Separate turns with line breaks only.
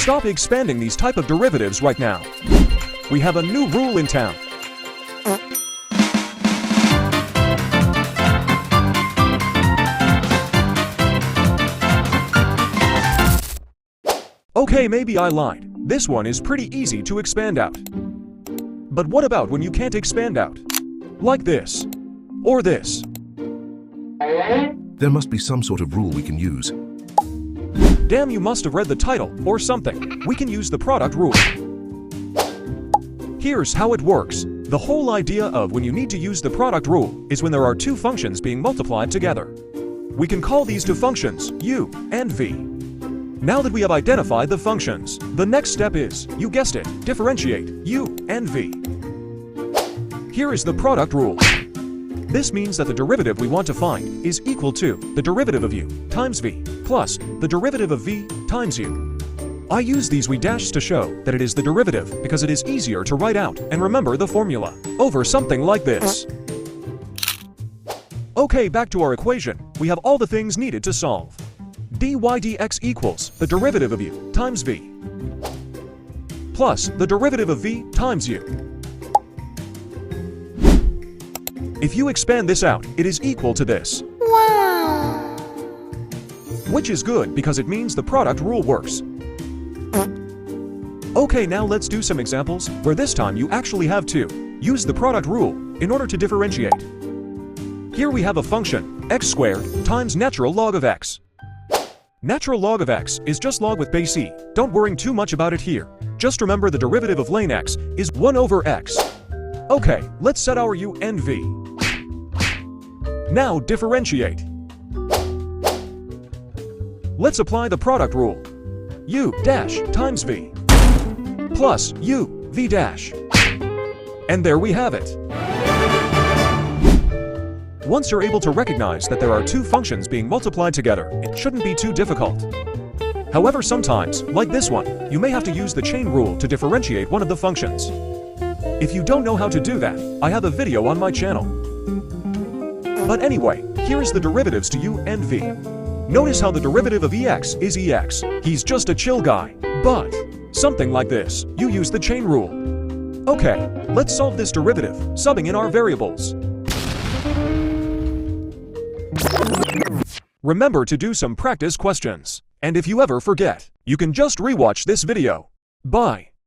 Stop expanding these type of derivatives right now. We have a new rule in town. Okay, maybe I lied. This one is pretty easy to expand out. But what about when you can't expand out? Like this. Or this.
There must be some sort of rule we can use.
Damn, you must have read the title or something. We can use the product rule. Here's how it works. The whole idea of when you need to use the product rule is when there are two functions being multiplied together. We can call these two functions u and v. Now that we have identified the functions, the next step is, you guessed it, differentiate u and v. Here is the product rule. This means that the derivative we want to find is equal to the derivative of u times v plus the derivative of v times u. I use these v dashes to show that it is the derivative because it is easier to write out and remember the formula over something like this. Okay, back to our equation. We have all the things needed to solve. dy dx equals the derivative of u times v plus the derivative of v times u. If you expand this out, it is equal to this.
Wow!
Which is good because it means the product rule works. Okay, now let's do some examples where this time you actually have to use the product rule in order to differentiate. Here we have a function, x squared times natural log of x. Natural log of x is just log with base e. Don't worry too much about it here. Just remember the derivative of ln x is 1 over x. Okay, let's set our u and v. Now differentiate. Let's apply the product rule. U dash times v plus u v dash. And there we have it. Once you're able to recognize that there are two functions being multiplied together, it shouldn't be too difficult. However, sometimes, like this one, you may have to use the chain rule to differentiate one of the functions. If you don't know how to do that, I have a video on my channel. But anyway, here is the derivatives to u and v. Notice how the derivative of ex is ex. He's just a chill guy. But something like this, you use the chain rule. Okay, let's solve this derivative, subbing in our variables. Remember to do some practice questions. And if you ever forget, you can just rewatch this video. Bye.